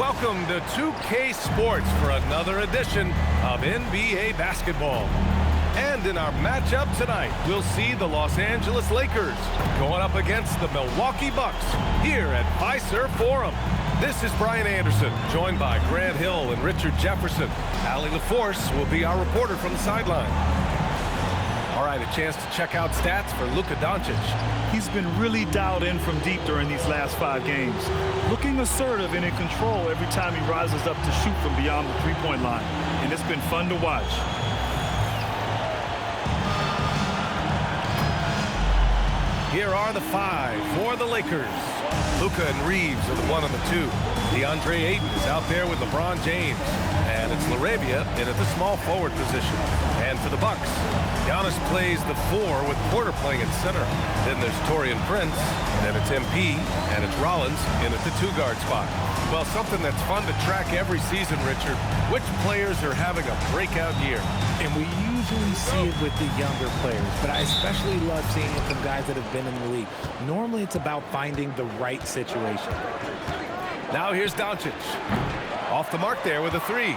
welcome to 2K Sports for another edition of NBA basketball. And in our matchup tonight, we'll see the Los Angeles Lakers going up against the Milwaukee Bucks here at Fiserv Forum. This is Brian Anderson, joined by Grant Hill and Richard Jefferson. Allie LaForce will be our reporter from the sideline. All right, a chance to check out stats for Luka Doncic. He's been really dialed in from deep during these last 5 games. Looking assertive and in control every time he rises up to shoot from beyond the three-point line. And it's been fun to watch. Here are the 5 for the Lakers. Luka and Reeves are the 1 and the 2. DeAndre Ayton is out there with LeBron James. And it's LaRavia in at the small forward position. And for the Bucks, Giannis plays the 4 with Porter playing at center. Then there's Taurean Prince, and then it's MP, and it's Rollins in at the 2-guard spot. Well, something that's fun to track every season, Richard. Which players are having a breakout year? And we usually see it with the younger players, but I especially love seeing it from guys that have been in the league. Normally, it's about finding the right situation. Now here's Doncic. Off the mark there with a 3.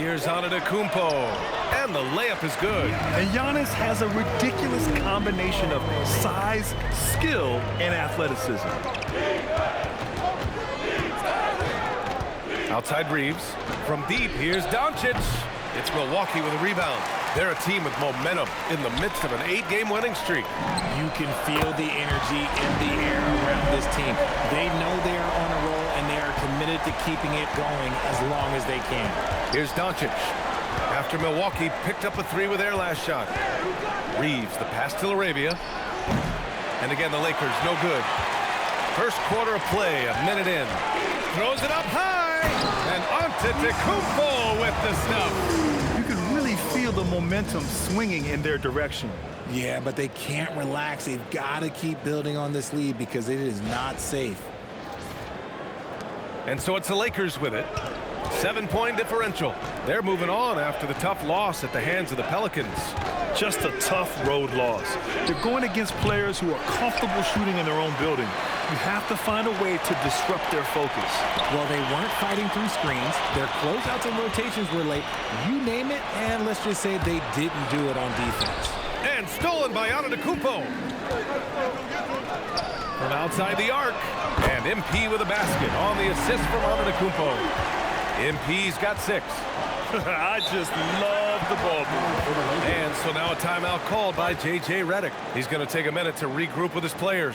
Here's Antetokounmpo, and the layup is good. And Giannis has a ridiculous combination of size, skill, and athleticism. Outside Reeves. From deep, here's Doncic. It's Milwaukee with a rebound. They're a team with momentum in the midst of an 8-game winning streak. You can feel the energy in the air around this team. They know they are on a roll, and they are committed to keeping it going as long as they can. Here's Doncic. After Milwaukee picked up a 3 with their last shot. Reeves, the pass to LaRavia. And again, the Lakers, no good. First quarter of play, a minute in. Throws it up high. And Antetokounmpo with the stuff. You can really feel the momentum swinging in their direction. Yeah, but they can't relax. They've got to keep building on this lead because it is not safe. And so it's the Lakers with it. 7-point differential. They're moving on after the tough loss at the hands of the Pelicans. Just a tough road loss. They're going against players who are comfortable shooting in their own building. You have to find a way to disrupt their focus. Well, they weren't fighting through screens. Their closeouts and rotations were late. You name it, and let's just say they didn't do it on defense. And stolen by Antetokounmpo. From outside the arc. And MP with a basket on the assist from Antetokounmpo. MP's got 6. I just love the ball move. And so now a timeout called by J.J. Redick. He's going to take a minute to regroup with his players.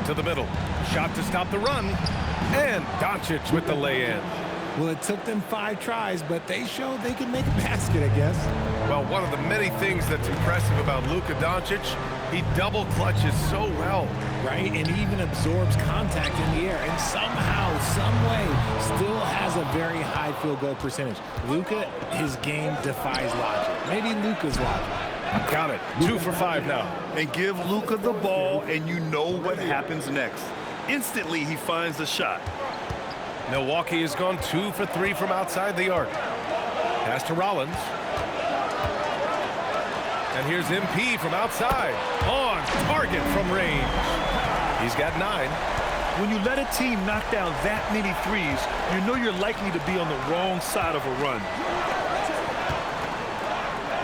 To the middle. Shot to stop the run. And Doncic with the lay-in. Well, it took them 5 tries, but they showed they could make a basket, I guess. Well, one of the many things that's impressive about Luka Doncic, he double clutches so well. Right, and he even absorbs contact in the air, and somehow, some way, still has a very high field goal percentage. Luka, his game defies logic. Maybe Luka's logic. Got it. 2 for 5 now. And give Luka the ball, and you know what happens next. Instantly, he finds the shot. Milwaukee has gone 2 for 3 from outside the arc. Pass to Rollins. And here's MP from outside. On target from range. He's got 9. When you let a team knock down that many threes, you know you're likely to be on the wrong side of a run.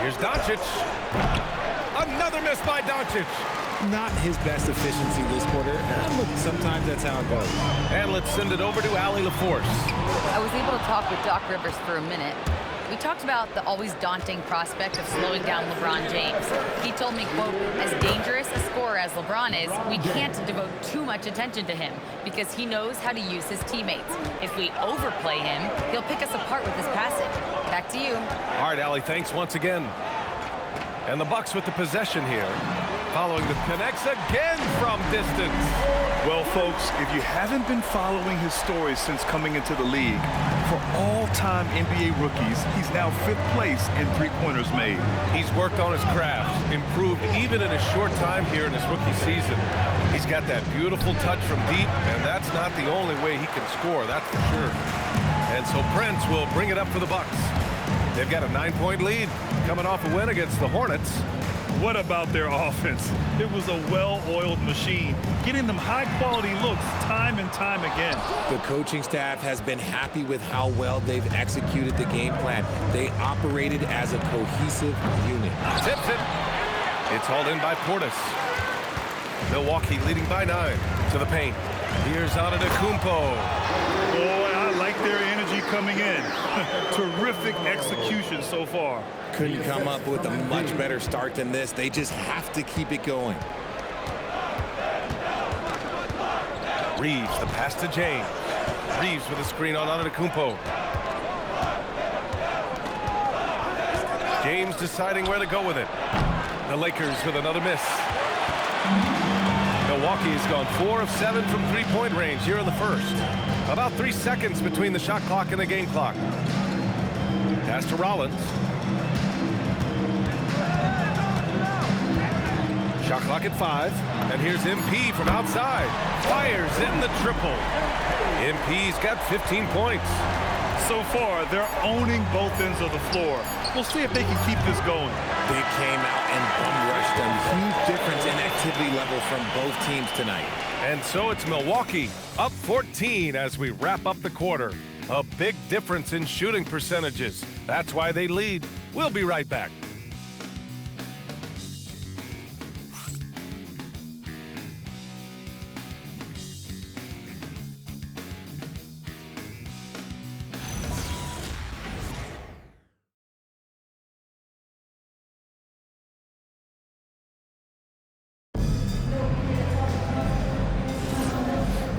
Here's Doncic. Another miss by Doncic. Not his best efficiency this quarter. Look, sometimes that's how it goes. And let's send it over to Allie LaForce. I was able to talk with Doc Rivers for a minute. We talked about the always daunting prospect of slowing down LeBron James. He told me, quote, as dangerous a scorer as LeBron is, we can't devote too much attention to him because he knows how to use his teammates. If we overplay him, he'll pick us apart with his passing. Back to you. All right, Allie, thanks once again. And the Bucks with the possession here. Following the connects again from distance. Well, folks, if you haven't been following his story since coming into the league, for all-time NBA rookies, he's now 5th place in three-pointers made. He's worked on his craft, improved even in a short time here in his rookie season. He's got that beautiful touch from deep, and that's not the only way he can score, that's for sure. And so Prince will bring it up for the Bucks. They've got a 9-point lead coming off a win against the Hornets. What about their offense? It was a well-oiled machine, getting them high-quality looks time and time again. The coaching staff has been happy with how well they've executed the game plan. They operated as a cohesive unit. Tips it. It's hauled in by Portis. Milwaukee leading by 9 to the paint. Here's Antetokounmpo. Boy, I like their energy coming in. Terrific execution so far. Couldn't come up with a much better start than this. They just have to keep it going. Reeves, the pass to James. Reeves with a screen on Antetokounmpo. James deciding where to go with it. The Lakers with another miss. Milwaukee has gone 4 of 7 from three-point range here in the first. About 3 seconds between the shot clock and the game clock. Pass to Rollins. Shot clock at 5. And here's MP from outside. Fires in the triple. MP's got 15 points. So far, they're owning both ends of the floor. We'll see if they can keep this going. They came out and bum-rushed them. Huge difference in activity level from both teams tonight. And so it's Milwaukee up 14 as we wrap up the quarter. A big difference in shooting percentages. That's why they lead. We'll be right back.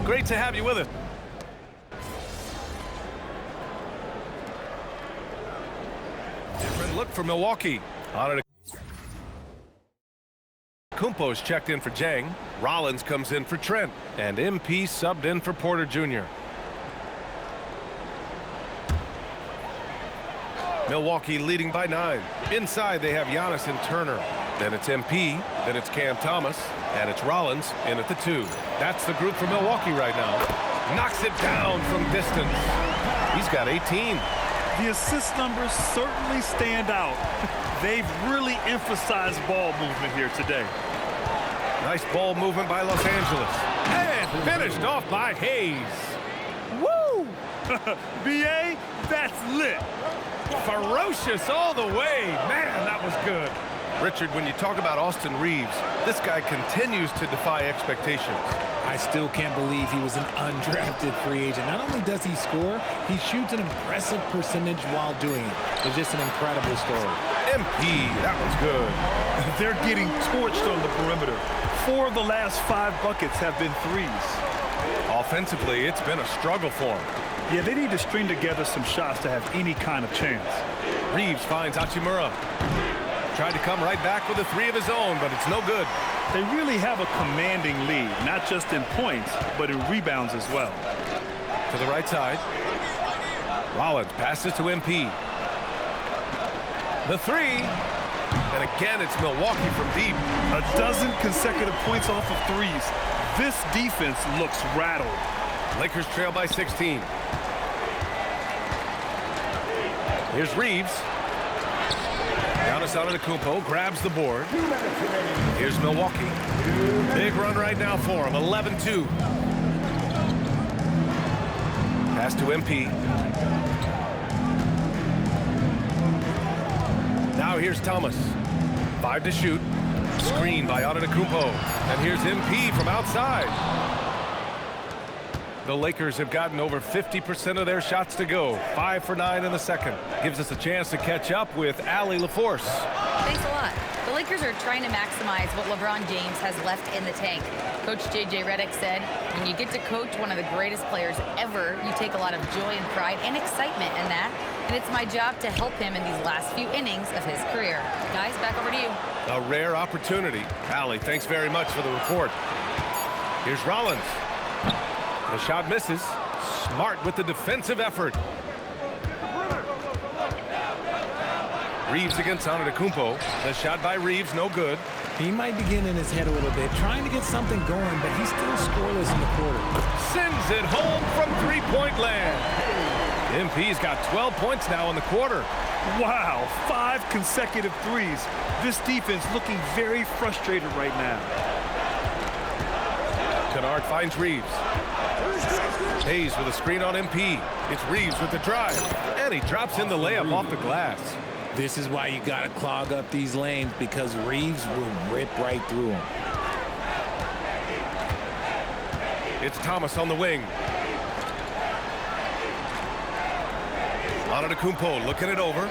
Great to have you with us. Different look for Milwaukee. Antetokounmpo's checked in for Jang. Rollins comes in for Trent. And MP subbed in for Porter Jr. Milwaukee leading by 9. Inside they have Giannis and Turner. Then it's MP, then it's Cam Thomas, and it's Rollins in at the 2. That's the group for Milwaukee right now. Knocks it down from distance. He's got 18. The assist numbers certainly stand out. They've really emphasized ball movement here today. Nice ball movement by Los Angeles. And finished off by Hayes. Woo! BA, that's lit. Ferocious all the way. Man, that was good. Richard, when you talk about Austin Reeves, this guy continues to defy expectations. I still can't believe he was an undrafted free agent. Not only does he score, he shoots an impressive percentage while doing it. It's just an incredible story. MP, that was good. They're getting torched on the perimeter. 4 of the last 5 buckets have been threes. Offensively, it's been a struggle for him. Yeah, they need to string together some shots to have any kind of chance. Reeves finds Hachimura. Tried to come right back with a 3 of his own, but it's no good. They really have a commanding lead, not just in points, but in rebounds as well. To the right side. Rollins passes to MP. The 3. And again, it's Milwaukee from deep. A dozen consecutive points off of threes. This defense looks rattled. Lakers trail by 16. Here's Reeves. Giannis Antetokounmpo grabs the board. Here's Milwaukee. Big run right now for him, 11-2. Pass to MP. Now here's Thomas. 5 to shoot. Screen by Antetokounmpo. And here's MP from outside. The Lakers have gotten over 50% of their shots to go. 5 for 9 in the second. Gives us a chance to catch up with Allie LaForce. Thanks a lot. The Lakers are trying to maximize what LeBron James has left in the tank. Coach J.J. Redick said, when you get to coach one of the greatest players ever, you take a lot of joy and pride and excitement in that. And it's my job to help him in these last few innings of his career. Guys, back over to you. A rare opportunity. Allie, thanks very much for the report. Here's Rollins. The shot misses. Smart with the defensive effort. Reeves against Antetokounmpo. The shot by Reeves, no good. He might be getting in his head a little bit, trying to get something going, but he's still scoreless in the quarter. Sends it home from three-point land. MP's got 12 points now in the quarter. Wow, 5 consecutive threes. This defense looking very frustrated right now. Kennard finds Reeves. Hayes with a screen on MP. It's Reeves with the drive. And he drops in the layup off the glass. This is why you got to clog up these lanes, because Reeves will rip right through them. It's Thomas on the wing. Antetokounmpo looking it over.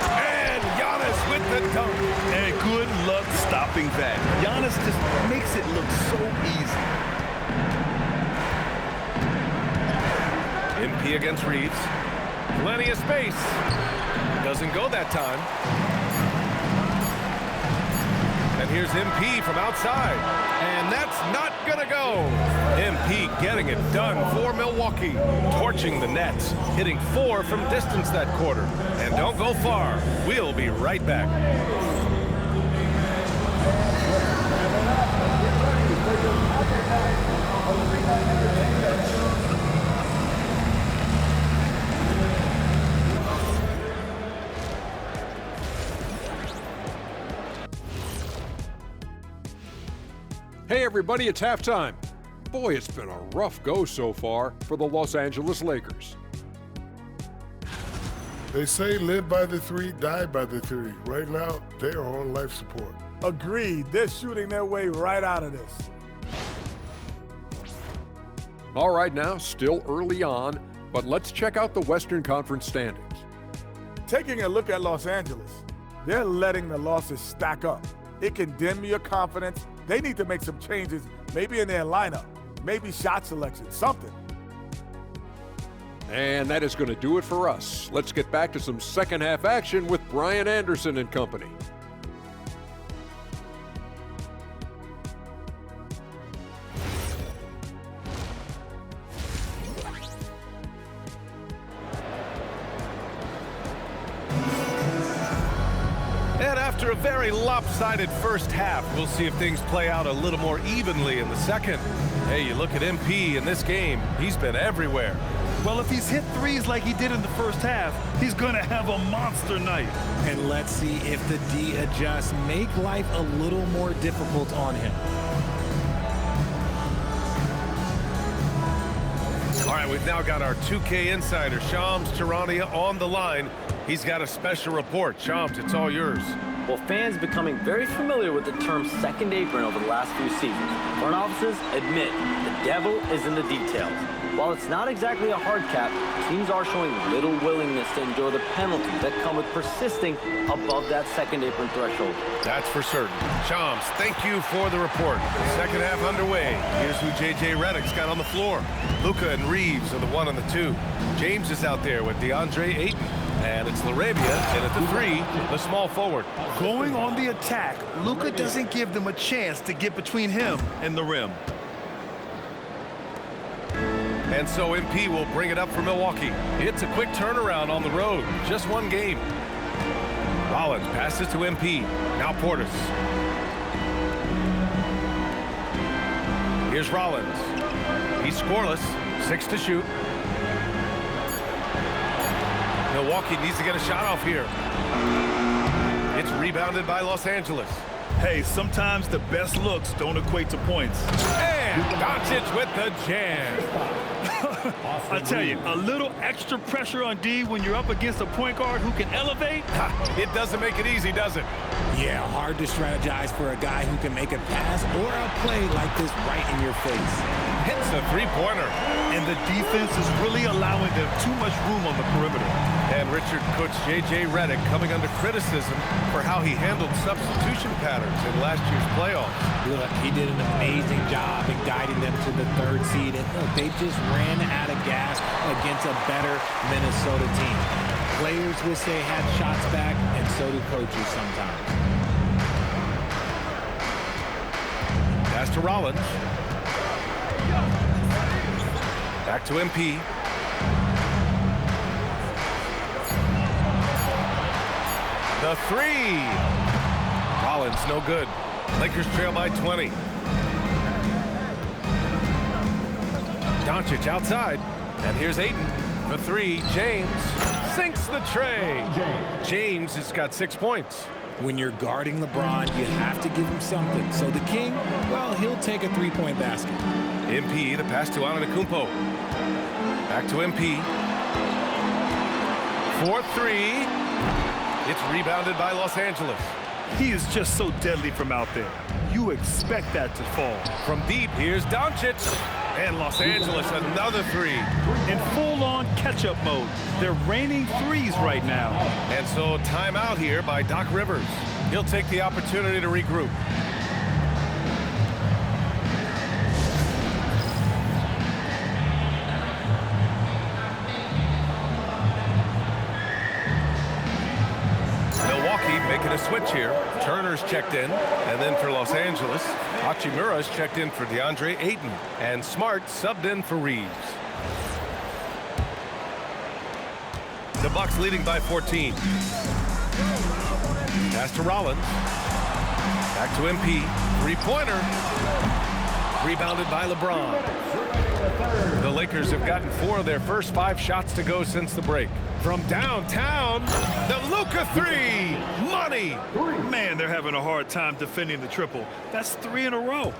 And Giannis with the dunk. And good luck stopping that. Giannis just makes it look so easy. MP against Reeves. Plenty of space. Doesn't go that time. And here's MP from outside. And that's not going to go. MP getting it done for Milwaukee. Torching the Nets. Hitting 4 from distance that quarter. And don't go far. We'll be right back. Hey everybody, it's halftime. Boy, it's been a rough go so far for the Los Angeles Lakers. They say live by the 3, die by the 3. Right now, they are on life support. Agreed. They're shooting their way right out of this. All right now, still early on, but let's check out the Western Conference standings. Taking a look at Los Angeles, they're letting the losses stack up. It can dim your confidence. They need to make some changes, maybe in their lineup, maybe shot selection, something. And that is going to do it for us. Let's get back to some second half action with Brian Anderson and company. And after a very lopsided first half, we'll see if things play out a little more evenly in the second. Hey, you look at MP in this game, he's been everywhere. Well, if he's hit threes like he did in the first half, he's going to have a monster night. And let's see if the D adjusts, make life a little more difficult on him. All right, we've now got our 2K insider, Shams Charania, on the line. He's got a special report. Shams, it's all yours. Well, fans becoming very familiar with the term second apron over the last few seasons. Front offices admit the devil is in the details. While it's not exactly a hard cap, teams are showing little willingness to endure the penalties that come with persisting above that second apron threshold. That's for certain. Shams, thank you for the report. Second half underway. Here's who J.J. Redick's got on the floor. Luka and Reeves are the 1 and the 2. James is out there with DeAndre Ayton. And it's Laravia in at the 3, the small forward. Going on the attack, Luka doesn't give them a chance to get between him and the rim. And so MP will bring it up for Milwaukee. It's a quick turnaround on the road. Just one game. Rollins passes to MP. Now Portis. Here's Rollins. He's scoreless. 6 to shoot. Milwaukee needs to get a shot off here. It's rebounded by Los Angeles. Hey, sometimes the best looks don't equate to points. And Doncic with the jam. I tell you, a little extra pressure on D when you're up against a point guard who can elevate. It doesn't make it easy, does it? Yeah, hard to strategize for a guy who can make a pass or a play like this right in your face. Hits a three-pointer. And the defense is really allowing them too much room on the perimeter. And Richard coach J.J. Redick coming under criticism for how he handled substitution patterns in last year's playoffs. Look, he did an amazing job in guiding them to the 3rd seed. And look, they just ran out of gas against a better Minnesota team. Players wish they had shots back, and so do coaches sometimes. Pass to Rollins. Back to MP. The three. Rollins, no good. Lakers trail by 20. Doncic outside. And here's Ayton. The three. James sinks the tray. James has got 6 points. When you're guarding LeBron, you have to give him something. So the King, well, he'll take a three-point basket. MP, the pass to Antetokounmpo. Back to MP. 4-3. It's rebounded by Los Angeles. He is just so deadly from out there. You expect that to fall. From deep, here's Doncic. And Los Angeles, another three. In full-on catch-up mode. They're raining threes right now. And so timeout here by Doc Rivers. He'll take the opportunity to regroup. Making a switch here. Turner's checked in, and then for Los Angeles, Hachimura's checked in for DeAndre Ayton, and Smart subbed in for Reeves. The Bucks leading by 14. Pass to Rollins. Back to MP. Three-pointer. Rebounded by LeBron. The Lakers have gotten 4 of their first 5 shots to go since the break. From downtown, the Luka three. Money. Man, they're having a hard time defending the triple. That's 3 in a row.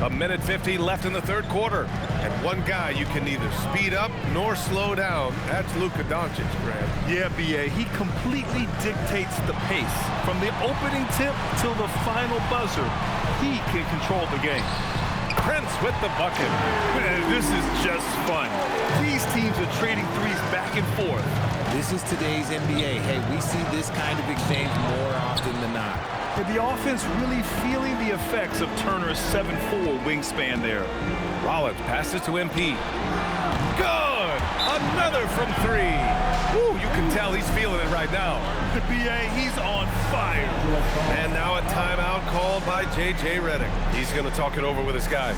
A minute 50 left in the 3rd quarter. And one guy you can neither speed up nor slow down. That's Luka Doncic, Grant. Yeah, B.A. He completely dictates the pace. From the opening tip till the final buzzer, he can control the game. Prince with the bucket. Man, this is just fun. These teams are trading threes back and forth. This is today's NBA. Hey, we see this kind of exchange more often than not. And the offense really feeling the effects of Turner's 7'4" wingspan there. Rollins passes to MP. Good! Another from 3. Woo, you can tell he's feeling it right now. The B.A., he's on fire. And now a timeout called by J.J. Redick. He's going to talk it over with his guys.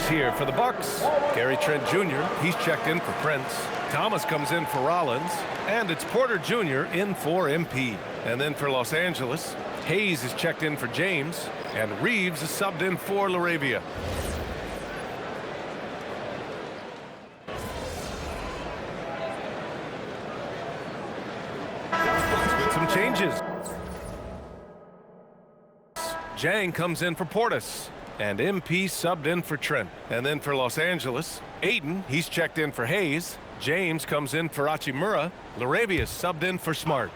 Here for the Bucks. Gary Trent Jr., he's checked in for Prince. Thomas comes in for Rollins. And it's Porter Jr. in for MP. And then for Los Angeles, Hayes is checked in for James. And Reeves is subbed in for LaRavia. With some changes. Jang comes in for Portis. And MP subbed in for Trent. And then for Los Angeles, Ayton, he's checked in for Hayes. James comes in for Hachimura. LaRavia subbed in for Smart.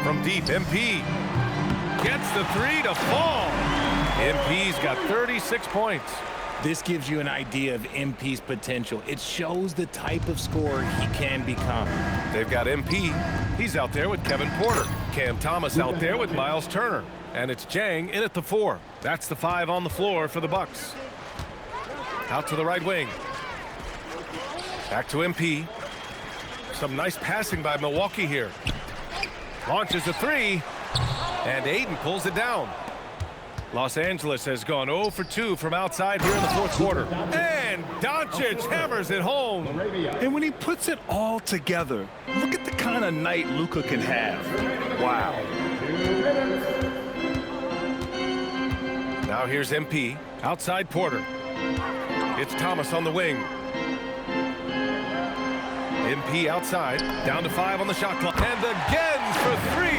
From deep, MP gets the 3 to fall. MP's got 36 points. This gives you an idea of MP's potential. It shows the type of scorer he can become. They've got MP. He's out there with Kevin Porter. Cam Thomas out there with Miles Turner. And it's Jang in at the 4. That's the 5 on the floor for the Bucks. Out to the right wing. Back to MP. Some nice passing by Milwaukee here. Launches a 3. And Ayton pulls it down. Los Angeles has gone 0 for 2 from outside here in the 4th quarter. And Doncic hammers it home. And when he puts it all together, look at the kind of night Luka can have. Wow. Now here's MP. Outside Porter. It's Thomas on the wing. MP outside, down to 5 on the shot clock. And again for 3.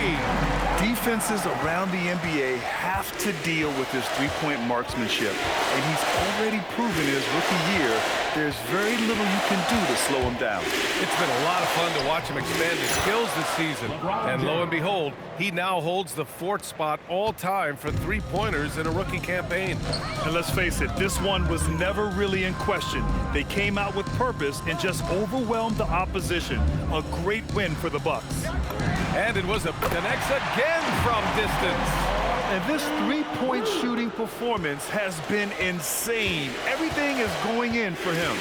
Defenses around the NBA have to deal with his three-point marksmanship, and he's already proven in his rookie year there's very little you can do to slow him down. It's been a lot of fun to watch him expand his skills this season. And lo and behold, he now holds the 4th spot all time for three-pointers in a rookie campaign. And let's face it, this one was never really in question. They came out with purpose and just overwhelmed the opposition. A great win for the Bucks. And it was connects again from distance. And this three-point shooting performance has been insane. Everything is going in for him.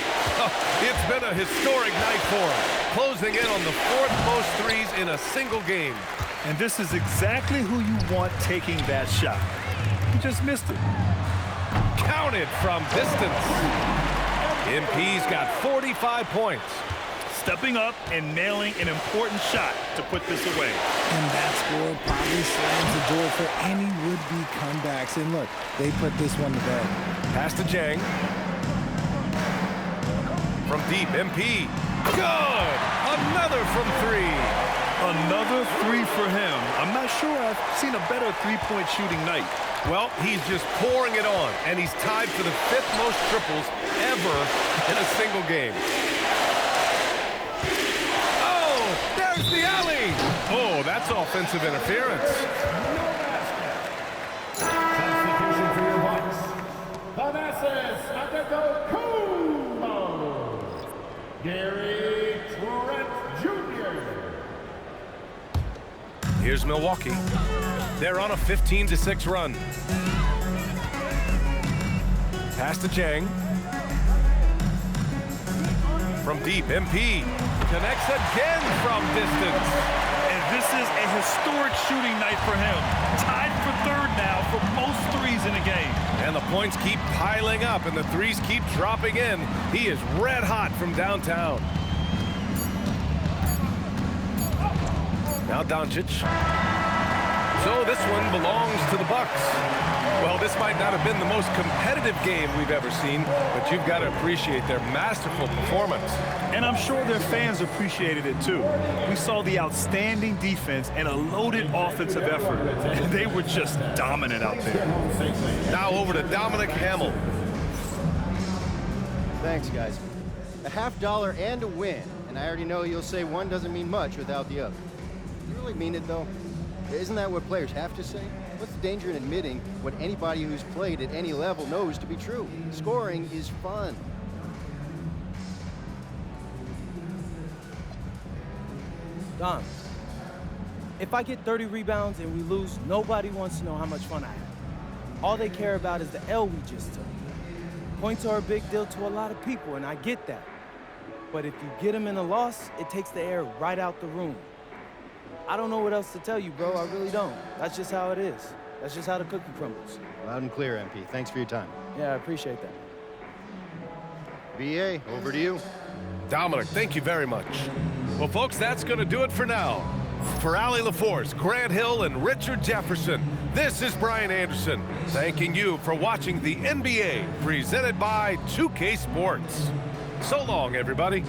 It's been a historic night for him, closing in on the 4th most threes in a single game. And this is exactly who you want taking that shot. He just missed it. Counted from distance. MP's got 45 points. Stepping up and nailing an important shot to put this away. And that score probably slams the door for any would-be comebacks. And look, they put this one to bed. Pass to Jang. From deep, MP. Good! Another from 3. Another 3 for him. I'm not sure I've seen a better three-point shooting night. Well, he's just pouring it on, and he's tied for the 5th most triples ever in a single game. There's the alley! Oh, that's offensive interference. Substitution for your Bucks. Thanasis Antetokounmpo. Gary Trent Jr. Here's Milwaukee. They're on a 15-6 run. Pass to Jang. From deep, MP. Connects again from distance. And this is a historic shooting night for him. Tied for 3rd now for most threes in a game. And the points keep piling up and the threes keep dropping in. He is red hot from downtown. Now Doncic. So this one belongs to the Bucks. Well, this might not have been the most competitive game we've ever seen, but you've got to appreciate their masterful performance. And I'm sure their fans appreciated it too. We saw the outstanding defense and a loaded offensive effort. They were just dominant out there. Now over to Dominic Hamill. Thanks, guys. A $50 and a win, and I already know you'll say one doesn't mean much without the other. You really mean it, though? Isn't that what players have to say? What's the danger in admitting what anybody who's played at any level knows to be true? Scoring is fun. Dom, if I get 30 rebounds and we lose, nobody wants to know how much fun I had. All they care about is the L we just took. Points are a big deal to a lot of people, and I get that. But if you get them in a loss, it takes the air right out the room. I don't know what else to tell you, bro. I really don't. That's just how it is. That's just how the cookie crumbles. Loud and clear, MP. Thanks for your time. Yeah, I appreciate that. BA, over to you. Dominic, thank you very much. Well, folks, that's going to do it for now. For Allie LaForce, Grant Hill, and Richard Jefferson, this is Brian Anderson, thanking you for watching the NBA presented by 2K Sports. So long, everybody.